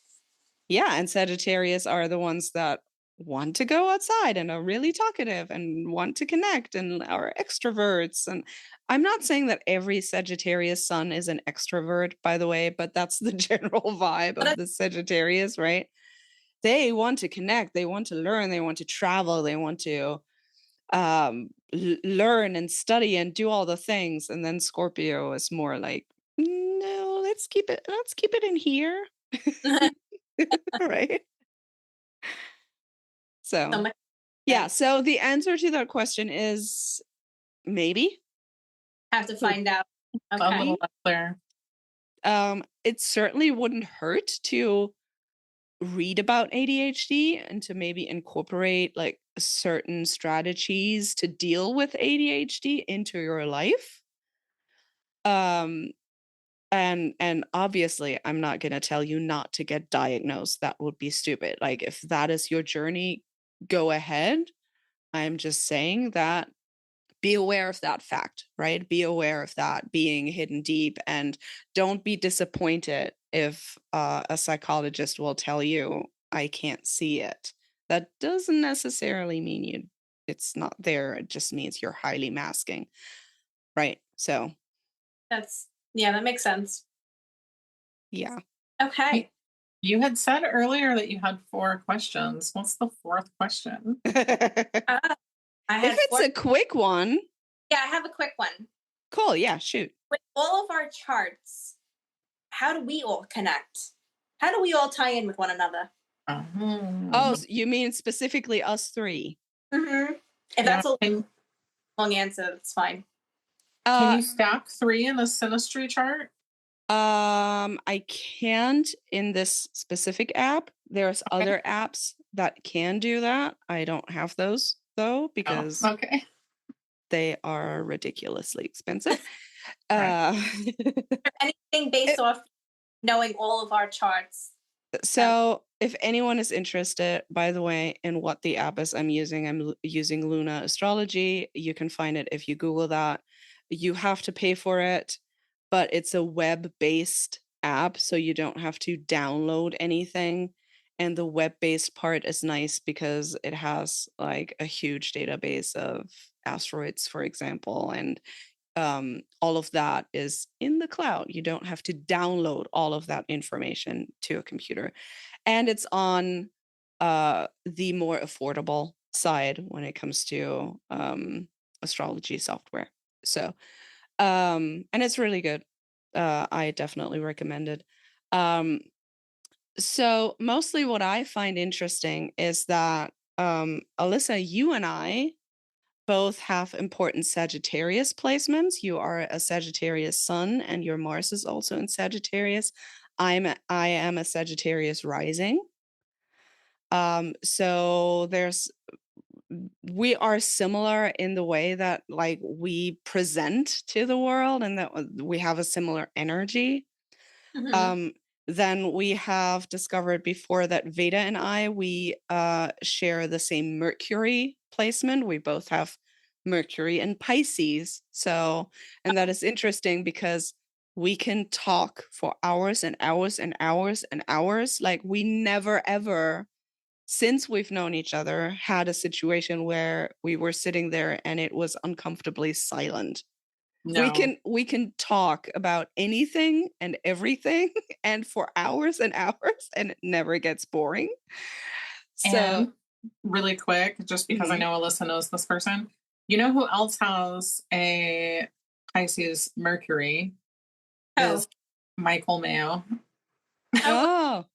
Yeah, and Sagittarius are the ones that want to go outside and are really talkative and want to connect and are extroverts. And I'm not saying that every Sagittarius sun is an extrovert, by the way, but that's the general vibe of the Sagittarius, right? They want to connect, they want to learn, they want to travel, they want to learn and study and do all the things. And then Scorpio is more like, no, let's keep it in here. Right? So yeah, so the answer to that question is maybe. Have to find out. Okay. A little less clear. It certainly wouldn't hurt to read about ADHD and to maybe incorporate like certain strategies to deal with ADHD into your life. And obviously I'm not going to tell you not to get diagnosed. That would be stupid. Like if that is your journey, go ahead. I'm just saying that be aware of that fact, right? Be aware of that being hidden deep, and don't be disappointed if a psychologist will tell you, I can't see it. That doesn't necessarily mean it's not there. It just means you're highly masking, right? So that makes sense. yeah. Okay. You had said earlier that you had 4 questions. What's the 4th question? If it's a quick one. Yeah, I have a quick one. Cool. Yeah, shoot. With all of our charts, how do we all connect? How do we all tie in with one another? Oh, you mean specifically us 3? Mm-hmm. If that's a long answer, that's fine. Can you stack 3 in a synastry chart? I can't in this specific app. There's other apps that can do that. I don't have those though because they are ridiculously expensive. Anything based off knowing all of our charts? So if anyone is interested, by the way, in what the app is I'm using Luna Astrology. You can find it if you Google that. You have to pay for it, but it's a web-based app, so you don't have to download anything. And the web-based part is nice because it has like a huge database of asteroids, for example, and all of that is in the cloud. You don't have to download all of that information to a computer. And it's on the more affordable side when it comes to astrology software. So, and it's really good. I definitely recommend it. So mostly what I find interesting is that Alyssa, you and I both have important Sagittarius placements. You are a Sagittarius sun and your Mars is also in Sagittarius. I am a Sagittarius rising. So there's we are similar in the way that like we present to the world and that we have a similar energy. Mhm. Then we have discovered before that Veda and we share the same Mercury placement. We both have Mercury in Pisces. So, and that is interesting because we can talk for hours and hours and hours and hours. Like we never ever, since we've known each other, had a situation where we were sitting there and it was uncomfortably silent. No. We can talk about anything and everything and for hours and hours and it never gets boring. So, And really quick, just because I mhm. know Alyssa knows this person, you know who else has a Pisces Mercury Oh. is Michael Mayo. Oh,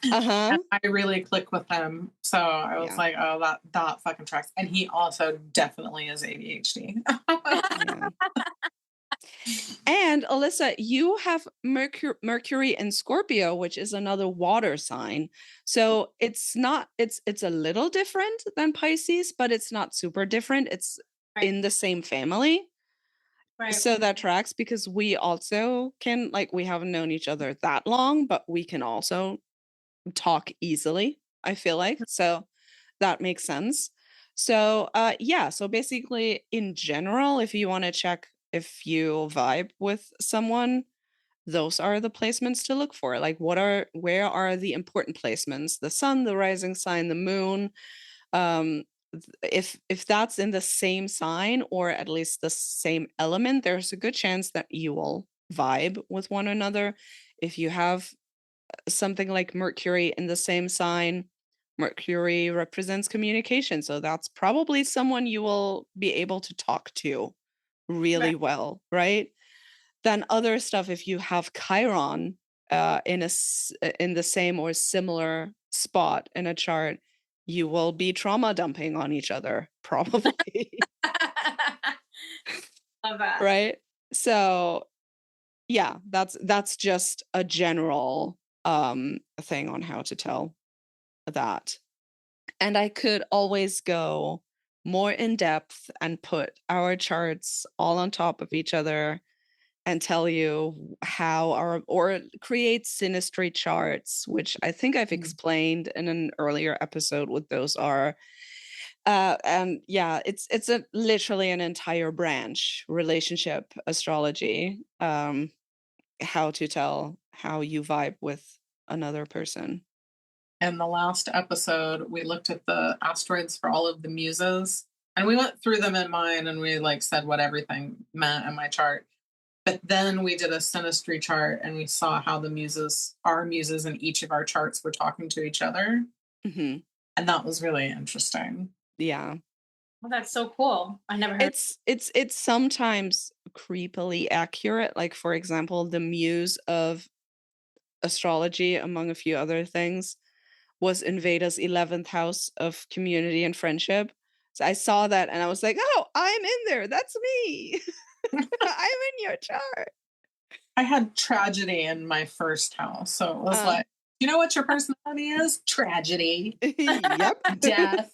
And uh-huh. I really click with him. So I was Yeah, like, oh, that fucking tracks. And he also definitely has ADHD. yeah. And Alyssa, you have Mercury in Scorpio, which is another water sign. So it's a little different than Pisces, but it's not super different. It's Right. in the same family. Right. So that tracks because we also can, like, we haven't known each other that long, but we can also talk easily, I feel like. So that makes sense. So yeah, so basically in general, if you want to check if you vibe with someone, those are the placements to look for. Like where are the important placements? The sun, the rising sign, the moon. Um if that's in the same sign or at least the same element, there's a good chance that you will vibe with one another. If you have something like Mercury in the same sign, Mercury represents communication. So that's probably someone you will be able to talk to really Right. well, right? Then other stuff, if you have Chiron in the same or similar spot in a chart, you will be trauma dumping on each other, probably, Love that. right? So yeah, that's just a general thing on how to tell that. And I could always go more in depth and put our charts all on top of each other and tell you how our or create synastry charts, which I think I've explained in an earlier episode what those are. And yeah, it's a literally an entire branch, relationship astrology, how to tell how you vibe with another person. In the last episode, we looked at the asteroids for all of the muses and we went through them in mine and we like said what everything meant in my chart. But then we did a synastry chart and we saw how our muses in each of our charts were talking to each other. Hmm. And that was really interesting. Yeah. Well, that's so cool. I never heard. It's sometimes creepily accurate. Like for example, the muse of astrology, among a few other things, was in Veda's 11th house of community and friendship. So I saw that and I was like, oh, I'm in there. That's me. I'm in your chart. I had tragedy in my first house. So it was like, you know what your personality is? Tragedy. Yep. Death.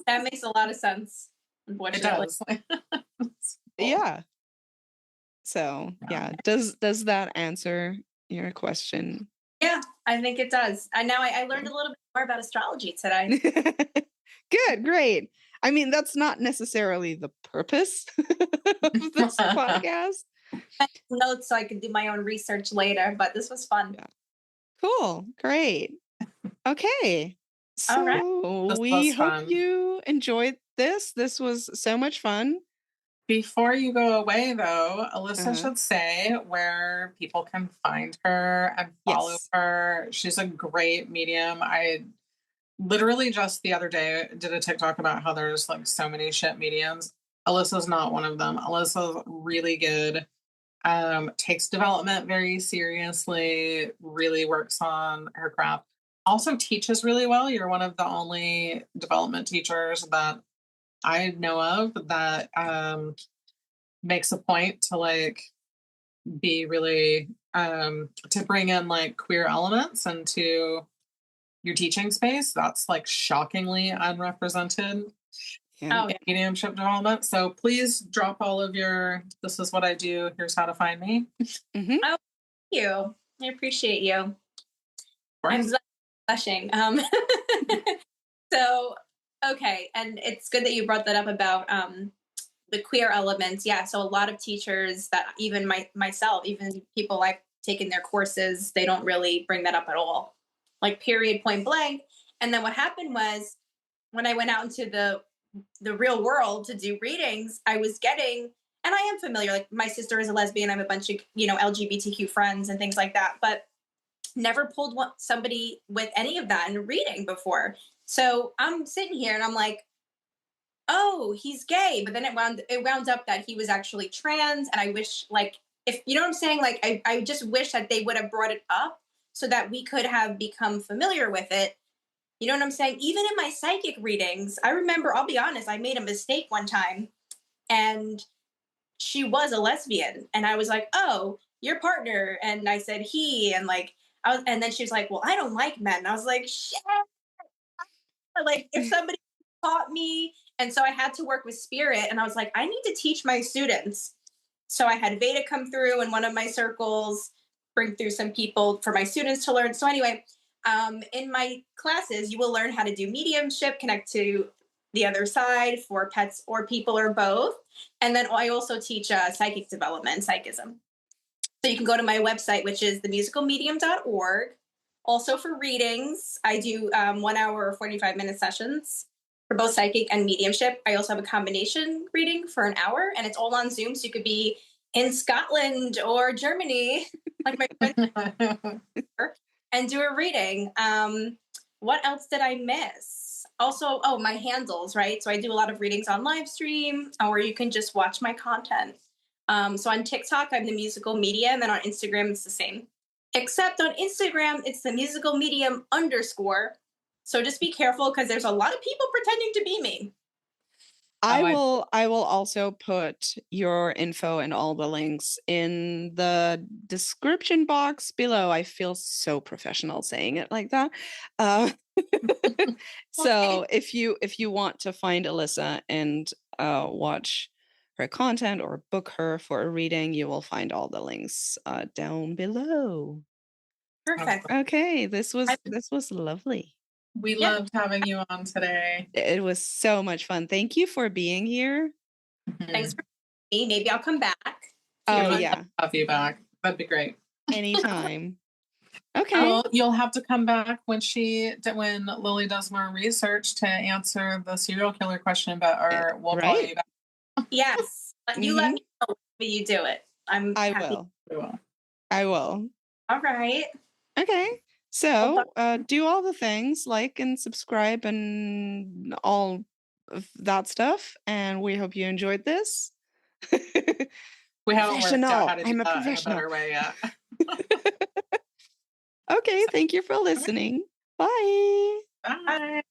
That makes a lot of sense. It Unfortunately. does. Yeah. So yeah, does that answer your question? Yeah, I think it does. I learned a little bit more about astrology today. Good, great. I mean, that's not necessarily the purpose of this podcast. Notes so I can do my own research later, but this was fun. Yeah. Cool, great. Okay. All right. So This we was hope fun. you enjoyed this. This was so much fun. Before you go away, though, Alyssa Uh-huh. should say where people can find her and follow Yes. her. She's a great medium. I literally just the other day did a TikTok about how there's like so many shit mediums. Alyssa's not one of them. Alyssa's really good. Takes development very seriously, really works on her craft. Also teaches really well. You're one of the only development teachers that I know of that makes a point to like be really to bring in like queer elements and to your teaching space, that's like shockingly unrepresented Yeah. in mediumship development. So please drop all of your, this is what I do, here's how to find me. Mhm. Oh, thank you. I appreciate you. Of I'm course. blushing. So, okay. And it's good that you brought that up about the queer elements. Yeah. So a lot of teachers that even myself, even people I've taken their courses, they don't really bring that up at all. Like period, point blank. And then what happened was when I went out into the real world to do readings, I was getting, and I am familiar, like my sister is a lesbian. I have a bunch of, LGBTQ friends and things like that, but never pulled somebody with any of that in a reading before. So I'm sitting here and I'm like, oh, he's gay. But then it wound up that he was actually trans. And I wish, like, if you know what I'm saying, like, I just wish that they would have brought it up so that we could have become familiar with it. You know what I'm saying? Even in my psychic readings, I remember, I'll be honest, I made a mistake one time and she was a lesbian. And I was like, oh, your partner. And I said he, and like, and then she was like, well, I don't like men. And I was like, shit. Like if somebody taught me. And so I had to work with spirit. And I was like, I need to teach my students. So I had Veda come through in one of my circles, bring through some people for my students to learn. So anyway, in my classes, you will learn how to do mediumship, connect to the other side for pets or people or both. And then I also teach psychic development, psychism. So you can go to my website, which is themusicalmedium.org. Also for readings, I do 1 hour or 45-minute sessions for both psychic and mediumship. I also have a combination reading for an hour, and it's all on Zoom. So you could be in Scotland or Germany, like my friend, and do a reading. What else did I miss? Also, my handles, right? So I do a lot of readings on live stream, or you can just watch my content. So on TikTok, I'm the musical medium, and then on Instagram, it's the same. Except on Instagram, it's the musical medium _. So just be careful because there's a lot of people pretending to be me. I will also put your info and all the links in the description box below. I feel so professional saying it like that. So if you want to find Alyssa and watch her content or book her for a reading, you will find all the links down below. Perfect. Okay, this was lovely. We loved having you on today. It was so much fun. Thank you for being here. Thanks for me. Maybe I'll come back. Oh yeah, have you back. That'd be great. Anytime. Okay. Well, you'll have to come back when Lily does more research to answer the serial killer question. But we'll call you back. Yes, you let me know when you do it. I happy. I will. All right. Okay. So do all the things, like and subscribe and all of that stuff. And we hope you enjoyed this. We haven't worked out how to do I'm a that professional. in a better way yet. Okay. Thank you for listening. Bye. Bye.